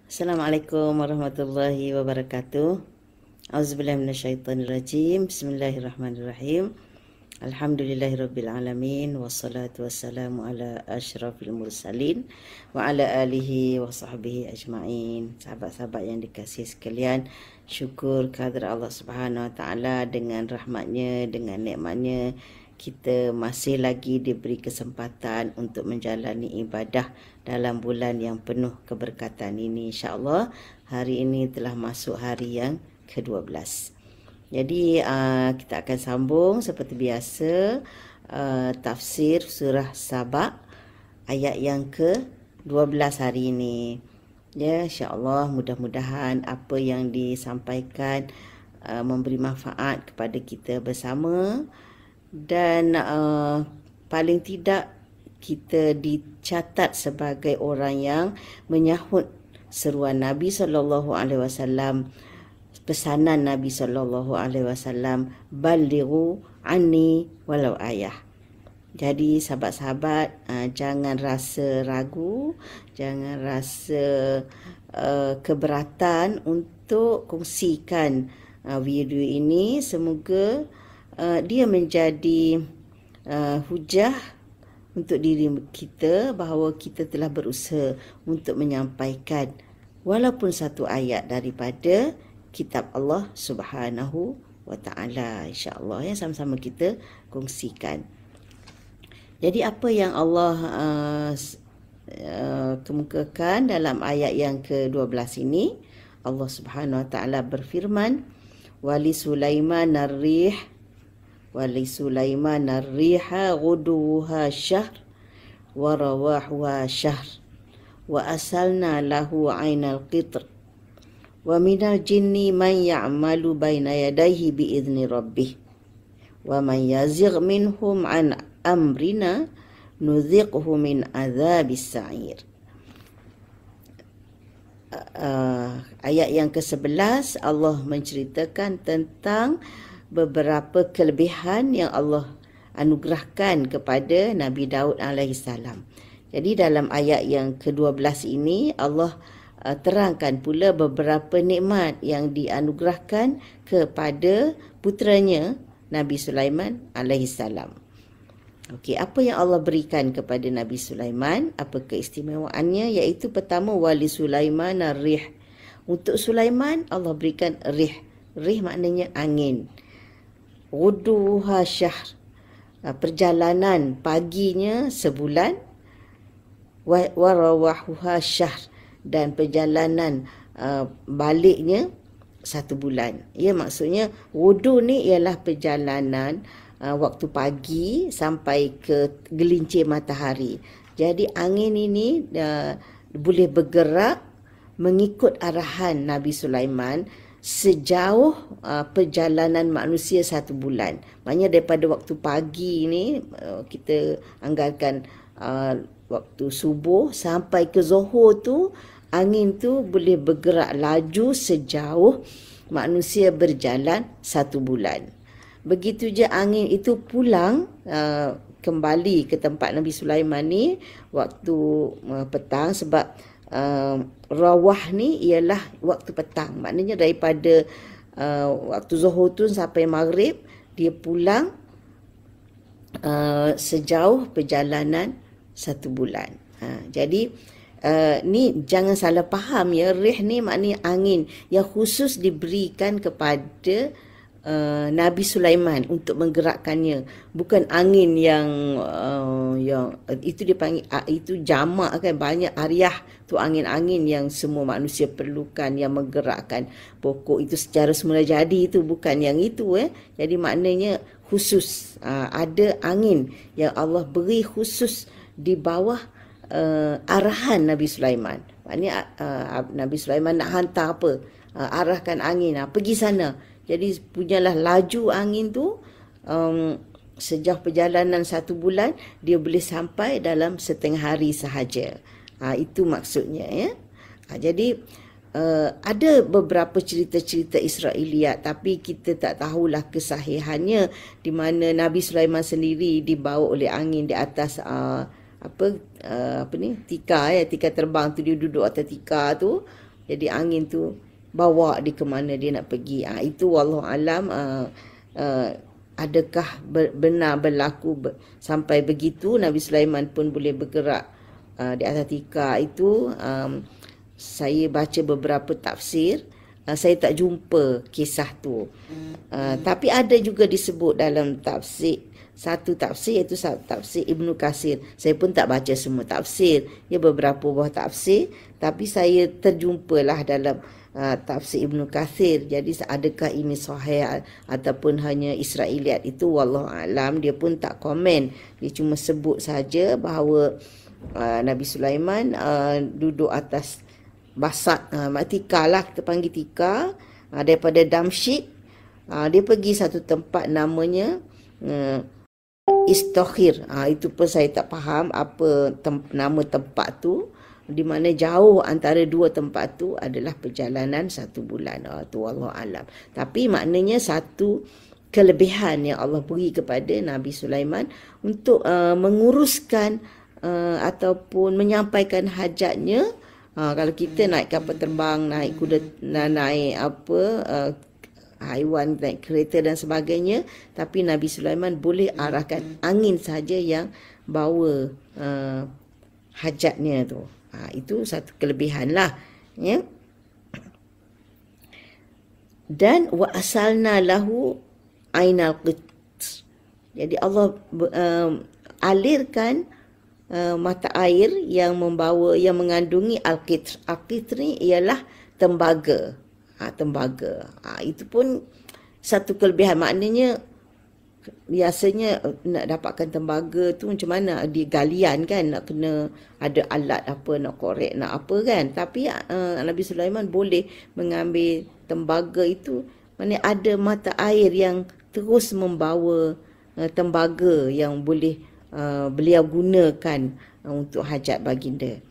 Assalamualaikum warahmatullahi wabarakatuh. Auzubillahi minasyaitonirrajim. Bismillahirrahmanirrahim. Alhamdulillahirabbil alamin wassalatu wassalamu ala asyrafil mursalin wa ala alihi wa sahbihi ajmain. Sahabat-sahabat yang dikasihi sekalian, syukur kehadrat Allah Subhanahu wa taala dengan rahmatnya, dengan nikmatnya kita masih lagi diberi kesempatan untuk menjalani ibadah dalam bulan yang penuh keberkatan ini. InsyaAllah hari ini telah masuk hari yang ke-12. Jadi kita akan sambung seperti biasa tafsir surah Saba ayat yang ke-12 hari ini. Ya, insyaAllah mudah-mudahan apa yang disampaikan memberi manfaat kepada kita bersama. Dan paling tidak kita dicatat sebagai orang yang menyahut seruan Nabi SAW, pesanan Nabi SAW, balighu anni walau ayah. Jadi sahabat-sahabat, jangan rasa ragu, jangan rasa keberatan untuk kongsikan video ini. Semoga dia menjadi hujah untuk diri kita bahawa kita telah berusaha untuk menyampaikan walaupun satu ayat daripada kitab Allah Subhanahu wa taala. Insya-Allah ya, sama-sama kita kongsikan. Jadi apa yang Allah kemukakan dalam ayat yang ke-12 ini, Allah Subhanahu wa taala berfirman, wali Sulaiman ar-rih ولسليمان الريح غدوها شهر ورواحها شهر وأسلنا له عين القطر ومن الجن من يعمل بين يديه بإذن ربه ومن يزغ منهم عن أمرنا نذقه من عذاب السعير. Ayat yang ke-11 Allah menceritakan tentang beberapa kelebihan yang Allah anugerahkan kepada Nabi Daud alaihissalam. Jadi dalam ayat yang ke-12 ini Allah terangkan pula beberapa nikmat yang dianugerahkan kepada puteranya Nabi Sulaiman alaihissalam. Okey, apa yang Allah berikan kepada Nabi Sulaiman? Apa keistimewaannya? Iaitu pertama, wali Sulaiman ar-rih. Untuk Sulaiman Allah berikan rih. Rih maknanya angin. Ghuduha syahr, perjalanan paginya sebulan, warawahuha syahr, dan perjalanan baliknya satu bulan. Ya, maksudnya wudu ni ialah perjalanan waktu pagi sampai ke gelincir matahari. Jadi angin ini boleh bergerak mengikut arahan Nabi Sulaiman sejauh perjalanan manusia satu bulan. Maknanya daripada waktu pagi ni kita anggarkan waktu subuh sampai ke zuhur tu, angin tu boleh bergerak laju sejauh manusia berjalan satu bulan. Begitu je angin itu pulang kembali ke tempat Nabi Sulaiman ni waktu petang, sebab rawah ni ialah waktu petang. Maknanya daripada waktu zuhur tu sampai maghrib dia pulang sejauh perjalanan satu bulan. Jadi ni jangan salah faham ya, rih ni maknanya angin yang khusus diberikan kepada Nabi Sulaiman untuk menggerakkannya, bukan angin yang itu dipanggil itu jamak kan, banyak ariah tu angin-angin yang semua manusia perlukan yang menggerakkan pokok itu secara semula jadi, itu bukan yang itu Jadi maknanya khusus ada angin yang Allah beri khusus di bawah arahan Nabi Sulaiman. Maknanya Nabi Sulaiman nak hantar apa, arahkan angin pergi sana. Jadi punyalah laju angin tu sejauh perjalanan satu bulan, dia boleh sampai dalam setengah hari sahaja. Itu maksudnya ya. Jadi ada beberapa cerita-cerita Israiliyat, tapi kita tak tahulah kesahihannya, di mana Nabi Sulaiman sendiri dibawa oleh angin di atas tika tika terbang tu, dia duduk atas tika tu. Jadi angin tu bawa dia ke mana dia nak pergi. Itu wallahu alam, adakah benar berlaku sampai begitu Nabi Sulaiman pun boleh bergerak di atas tikar itu. Saya baca beberapa tafsir, saya tak jumpa kisah tu. Tapi ada juga disebut dalam tafsir, satu tafsir iaitu tafsir Ibnu Katsir. Saya pun tak baca semua tafsir, ya beberapa buah tafsir, tapi saya terjumpalah dalam tafsir Ibnu Katsir. Jadi adakah ini sahih ataupun hanya Israiliyat, itu wallahu alam. Dia pun tak komen, dia cuma sebut saja bahawa Nabi Sulaiman duduk atas basat, tikar lah, kita panggil tikar, daripada Damsyik. Dia pergi satu tempat namanya Istokhir. Itu pun saya tak faham apa nama tempat tu, di mana jauh antara dua tempat tu adalah perjalanan 1 bulan. Tu wallahu alam. Tapi maknanya satu kelebihan yang Allah beri kepada Nabi Sulaiman untuk menguruskan ataupun menyampaikan hajatnya. Kalau kita naik kapal terbang, naik kuda, naik haiwan, naik kereta dan sebagainya, tapi Nabi Sulaiman boleh arahkan angin saja yang bawa hajatnya tu. Itu satu kelebihan lah, ya. Dan wa asalna lahu ainal qit. Jadi Allah alirkan mata air yang mengandungi al-qitr. Al-qitr ni ialah tembaga. Tembaga. Itu pun satu kelebihan. Maknanya biasanya nak dapatkan tembaga tu macam mana? Di galian kan, nak kena ada alat apa, nak korek, nak apa kan. Tapi Nabi Sulaiman boleh mengambil tembaga itu. Maknanya ada mata air yang terus membawa tembaga yang boleh beliau gunakan untuk hajat baginda.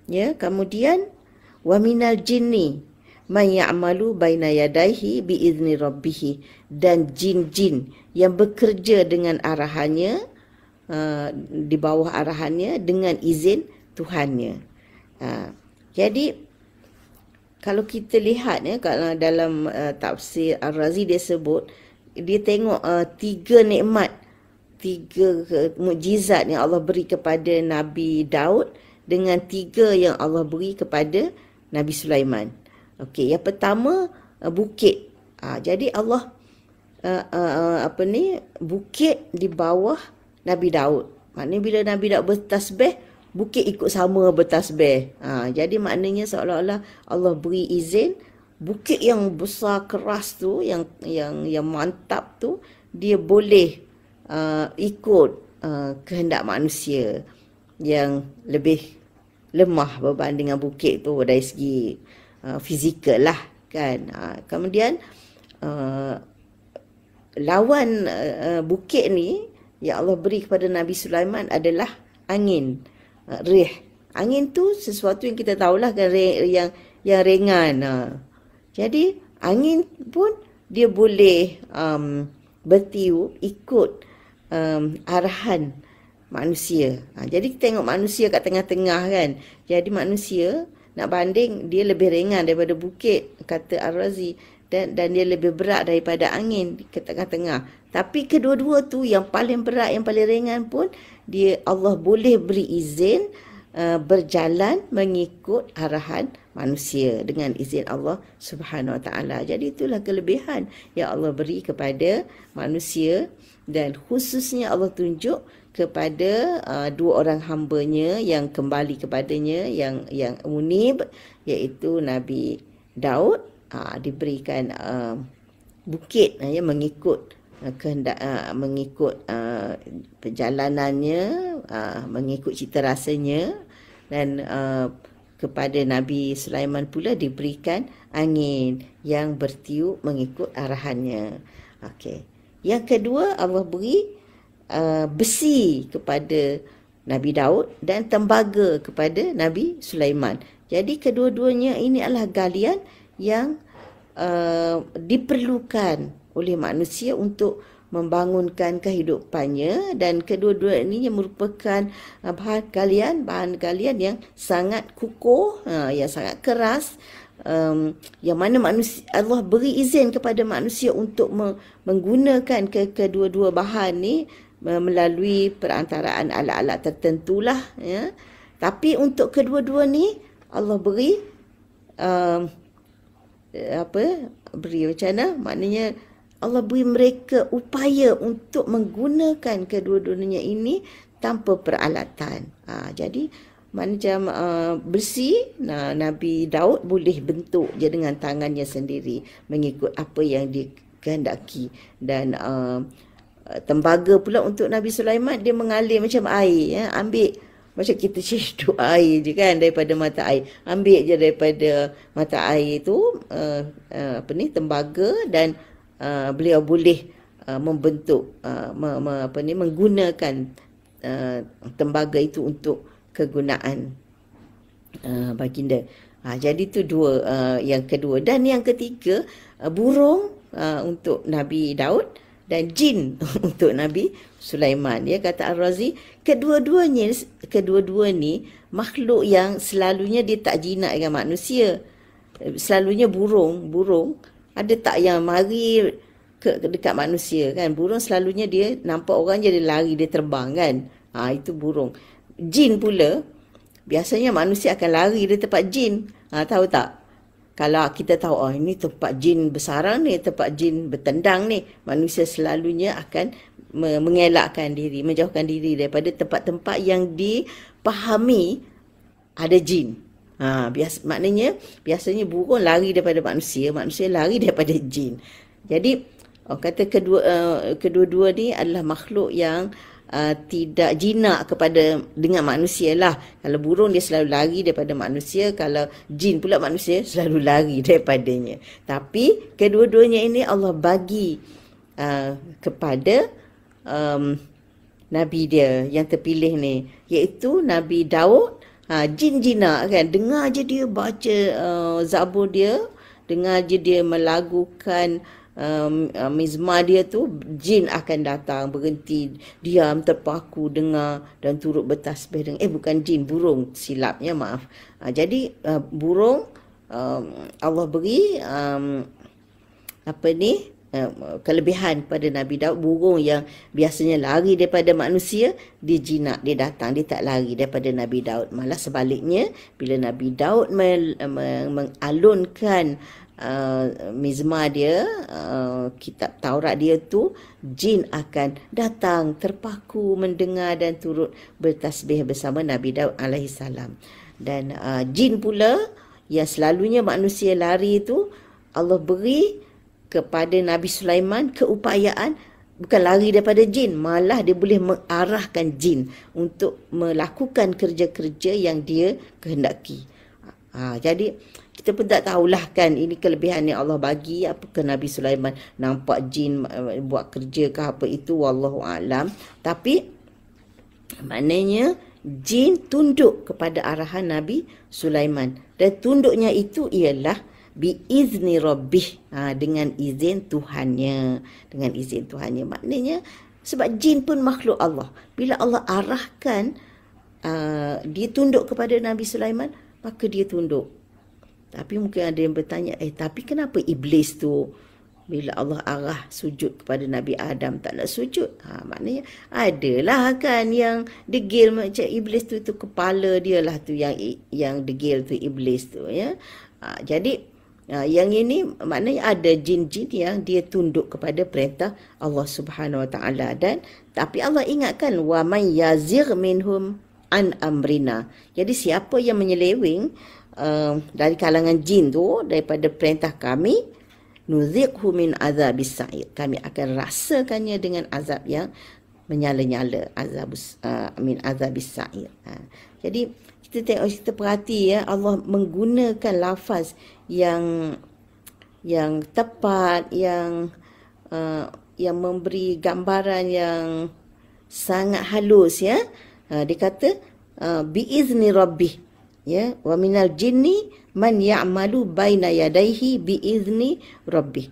Ya, kemudian wa minal jinni man ya'malu baina yadayhi bi izni rabbih, dan jin-jin yang bekerja dengan arahannya, di bawah arahannya dengan izin Tuhannya. Jadi kalau kita lihat, ya, kalau dalam tafsir Ar-Razi dia sebut, dia tengok 3 nikmat, 3 mukjizat yang Allah beri kepada Nabi Daud dengan 3 yang Allah beri kepada Nabi Sulaiman. Okey, yang pertama bukit. Jadi Allah bukit di bawah Nabi Daud. Maknanya bila Nabi Daud bertasbih, bukit ikut sama bertasbih. Jadi maknanya seolah-olah Allah beri izin bukit yang besar keras tu, yang mantap tu, dia boleh ikut kehendak manusia yang lebih lemah berbanding dengan bukit tu dari segi fizikal lah kan. Kemudian lawan bukit ni yang Allah beri kepada Nabi Sulaiman adalah angin, rih. Angin tu sesuatu yang kita tahulah kan, yang ringan. Jadi angin pun dia boleh bertiup ikut arahan manusia. Jadi kita tengok manusia kat tengah-tengah kan. Jadi manusia nak banding, dia lebih ringan daripada bukit, kata Ar-Razi, dan dia lebih berat daripada angin ke tengah-tengah. Tapi kedua-dua tu, yang paling berat, yang paling ringan pun, Allah boleh beri izin berjalan mengikut arahan manusia dengan izin Allah Subhanahu Wa Taala. Jadi itulah kelebihan yang Allah beri kepada manusia, dan khususnya Allah tunjuk kepada 2 orang hamba-Nya yang kembali kepadanya, yang munib, iaitu Nabi Daud. Diberikan bukit, mengikut kehendak, mengikut perjalanannya, mengikut cita rasanya, dan kepada Nabi Sulaiman pula diberikan angin yang bertiup mengikut arahannya. Okey. Yang kedua, Allah beri besi kepada Nabi Daud dan tembaga kepada Nabi Sulaiman. Jadi kedua-duanya ini adalah galian yang diperlukan oleh manusia untuk membangunkan kehidupannya, dan kedua-dua ini merupakan bahan kalian yang sangat kukuh, yang sangat keras, yang mana manusia, Allah beri izin kepada manusia untuk menggunakan kedua-dua bahan ni melalui perantaraan alat-alat tertentulah, ya. Tapi untuk kedua-dua ni Allah beri beri macam mana? Maknanya Allah beri mereka upaya untuk menggunakan kedua-duanya ini tanpa peralatan. Jadi macam besi, Nabi Daud boleh bentuk je dengan tangannya sendiri mengikut apa yang dikehendaki. Dan tembaga pula untuk Nabi Sulaiman, dia mengalir macam air, ya. Ambil macam kita hidup air je kan, daripada mata air. Ambil je daripada mata air tu tembaga, dan beliau boleh membentuk menggunakan tembaga itu untuk kegunaan baginda. Jadi tu dua, yang kedua. Dan yang ketiga, burung untuk Nabi Daud dan jin untuk Nabi Sulaiman. Ya, kata Ar-Razi, kedua-dua ni makhluk yang selalunya dia tak jinak dengan manusia. Selalunya burung ada tak yang mari dekat manusia kan. Burung selalunya dia nampak orang je dia lari, dia terbang kan. Itu burung. Jin pula biasanya manusia akan lari dari tempat jin. Tahu tak? Kalau kita tahu, ini tempat jin bersarang ni, tempat jin bertendang ni, manusia selalunya akan mengelakkan diri, menjauhkan diri daripada tempat-tempat yang dipahami ada jin. Maknanya biasanya burung lari daripada manusia, manusia lari daripada jin. Jadi kata kedua-dua ni adalah makhluk yang tidak jinak dengan manusia lah. Kalau burung dia selalu lari daripada manusia, kalau jin pula manusia selalu lari daripadanya. Tapi kedua-duanya ini Allah bagi kepada Nabi dia yang terpilih ni, iaitu Nabi Daud. Jin jinak kan, dengar je dia baca Zabur dia, dengar je dia melagukan mizmar dia tu, jin akan datang, berhenti, diam, terpaku, dengar dan turut bertasbih dengan bukan jin, burung, silapnya, maaf. Jadi burung Allah beri kelebihan pada Nabi Daud. Burung yang biasanya lari daripada manusia, dia jinak, dia datang, dia tak lari daripada Nabi Daud. Malah sebaliknya, bila Nabi Daud mengalunkan mizmar dia, kitab Taurat dia tu, jin akan datang, terpaku, mendengar dan turut bertasbih bersama Nabi Daud alaihi salam. Dan jin pula yang selalunya manusia lari tu, Allah beri kepada Nabi Sulaiman keupayaan bukan lari daripada jin, malah dia boleh mengarahkan jin untuk melakukan kerja-kerja yang dia kehendaki. Jadi kita pun tak tahulah kan, ini kelebihan yang Allah bagi. Apakah Nabi Sulaiman nampak jin buat kerja ke apa itu, wallahu alam. Tapi maknanya jin tunduk kepada arahan Nabi Sulaiman, dan tunduknya itu ialah biizni rabbih, dengan izin Tuhannya, dengan izin Tuhannya. Maknanya sebab jin pun makhluk Allah, bila Allah arahkan dia tunduk kepada Nabi Sulaiman, maka dia tunduk. Tapi mungkin ada yang bertanya, tapi kenapa iblis tu bila Allah arah sujud kepada Nabi Adam tak nak sujud? Maknanya adalah kan yang degil macam iblis tu kepala dia lah tu yang degil tu, iblis tu, ya. Jadi yang ini maknanya ada jin-jin yang dia tunduk kepada perintah Allah Subhanahu Wa Taala. Dan tapi Allah ingatkan, wa man yazigh minhum an amrina. Jadi siapa yang menyeleweng dari kalangan jin tu daripada perintah kami, nuziqhu min azabis sa'ir, kami akan rasakannya dengan azab yang menyala-nyala, min azabis sa'ir. Jadi kita tengok, kita perhati, ya, Allah menggunakan lafaz yang tepat, yang memberi gambaran yang sangat halus, ya. Dia kata biizni rabbih, ya, wa minal jinni man ya'malu baina yadayhi biizni rabbih.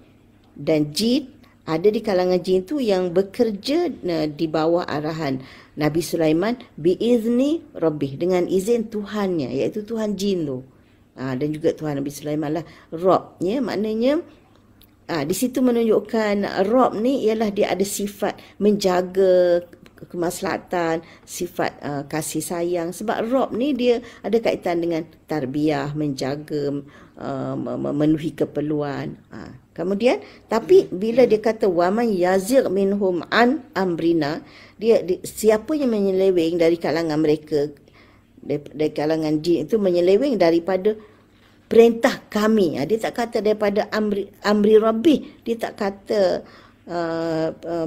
Dan jin ada di kalangan jin tu yang bekerja di bawah arahan Nabi Sulaiman biizni rabbih, dengan izin Tuhannya, iaitu Tuhan jin tu. Dan juga Tuhan Nabi Sulaiman lah Rob, ya, maknanya di situ menunjukkan Rob ni ialah dia ada sifat menjaga kemaslahatan, sifat kasih sayang. Sebab Rob ni dia ada kaitan dengan tarbiyah, menjaga, memenuhi keperluan. Kemudian, tapi bila dia kata waman yazigh minhum an amrina, dia siapa yang menyeleweng dari kalangan mereka, dari kalangan jin itu menyeleweng daripada perintah kami. Dia tak kata daripada amri rabbi, dia tak kata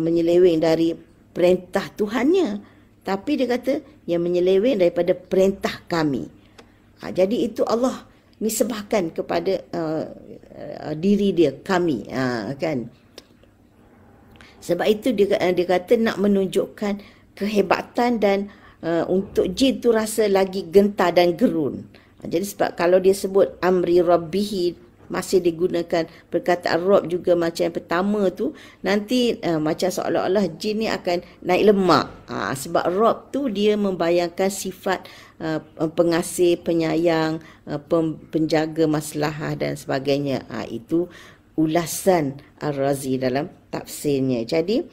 menyeleweng dari perintah Tuhannya, tapi dia kata yang menyeleweng daripada perintah kami. Jadi itu Allah nisbahkan kepada diri dia, kami, kan. Sebab itu dia kata nak menunjukkan kehebatan dan untuk jin tu rasa lagi gentar dan gerun. Jadi sebab kalau dia sebut amri rabbihi, masih digunakan perkataan Rob juga macam yang pertama tu, nanti macam seolah-olah jin ni akan naik lemak. Sebab Rob tu dia membayangkan sifat pengasih, penyayang, penjaga maslahah dan sebagainya. Itu ulasan Ar-Razi dalam tafsirnya. Jadi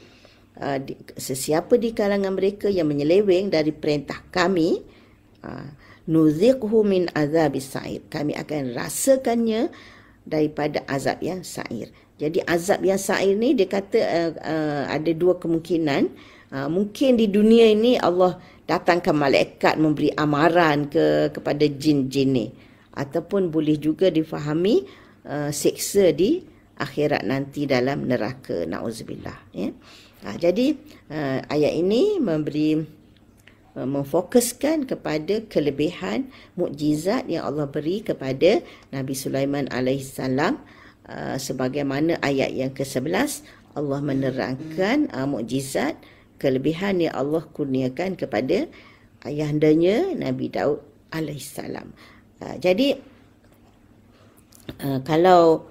sesiapa di kalangan mereka yang menyeleweng dari perintah kami, nuziqhu min azabis sa'ir, kami akan rasakannya daripada azab yang sa'ir. Jadi azab yang sa'ir ni dia kata ada dua kemungkinan. Mungkin di dunia ini Allah datangkan malaikat memberi amaran kepada jin-jin ni, ataupun boleh juga difahami seksa di akhirat nanti dalam neraka, na'udzubillah, ya. Jadi ayat ini memfokuskan kepada kelebihan mukjizat yang Allah beri kepada Nabi Sulaiman alaihissalam. Sebagaimana ayat yang ke-11, Allah menerangkan mukjizat kelebihan yang Allah kurniakan kepada ayahandanya Nabi Daud alaihissalam. Jadi kalau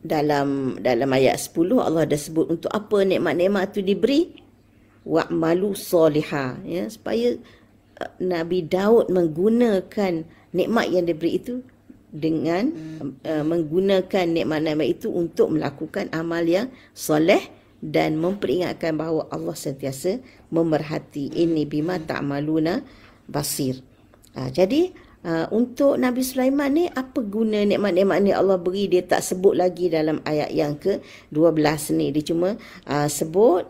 dalam ayat 10 Allah dah sebut untuk apa nikmat-nikmat itu diberi, wa'malu solihah, ya, supaya Nabi Daud menggunakan nikmat yang diberi itu dengan menggunakan nikmat-nikmat itu untuk melakukan amal yang soleh dan memperingatkan bahawa Allah sentiasa memerhati, ini bima ta'maluna basir. Jadi untuk Nabi Sulaiman ni apa guna nikmat-nikmat ni Allah beri, dia tak sebut lagi dalam ayat yang ke-12 ni. Dia cuma sebut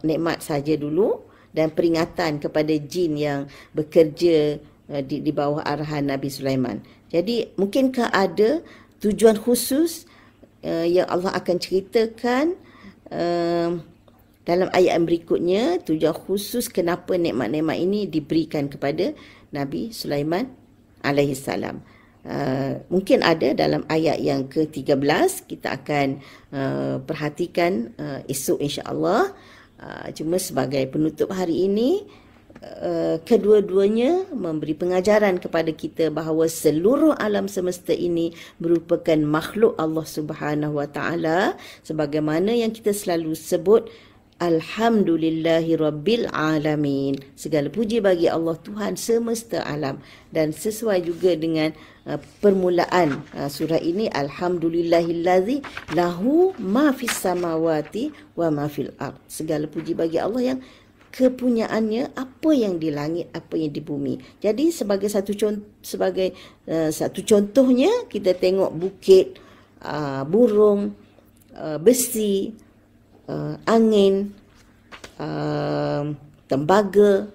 nikmat saja dulu dan peringatan kepada jin yang bekerja di bawah arahan Nabi Sulaiman. Jadi mungkinkah ada tujuan khusus yang Allah akan ceritakan dalam ayat yang berikutnya, tujuan khusus kenapa nikmat-nikmat ini diberikan kepada Nabi Sulaiman alaihissalam. Mungkin ada dalam ayat yang ke-13, kita akan perhatikan esok insya-Allah. Cuma sebagai penutup hari ini, kedua-duanya memberi pengajaran kepada kita bahawa seluruh alam semesta ini merupakan makhluk Allah Subhanahu Wa Taala, sebagaimana yang kita selalu sebut, Alhamdulillahi Rabbil Alamin. Segala puji bagi Allah, Tuhan semesta alam. Dan sesuai juga dengan permulaan surah ini, Alhamdulillahillazi lahu ma fis samawati wa ma fil ard. Segala puji bagi Allah yang kepunyaannya apa yang di langit, apa yang di bumi. Jadi sebagai satu contohnya, kita tengok bukit, burung, besi, angin, tembaga,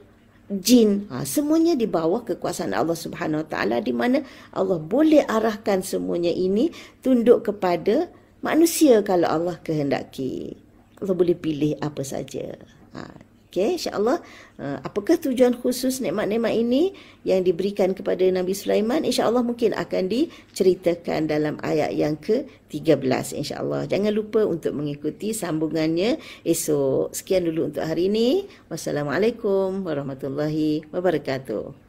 jin, semuanya di bawah kekuasaan Allah Subhanahu Wa Taala, di mana Allah boleh arahkan semuanya ini tunduk kepada manusia kalau Allah kehendaki. Allah boleh pilih apa saja. Okey, insya-Allah. Apakah tujuan khusus nikmat-nikmat ini yang diberikan kepada Nabi Sulaiman? Insya-Allah mungkin akan diceritakan dalam ayat yang ke-13 insya-Allah. Jangan lupa untuk mengikuti sambungannya esok. Sekian dulu untuk hari ini. Wassalamualaikum warahmatullahi wabarakatuh.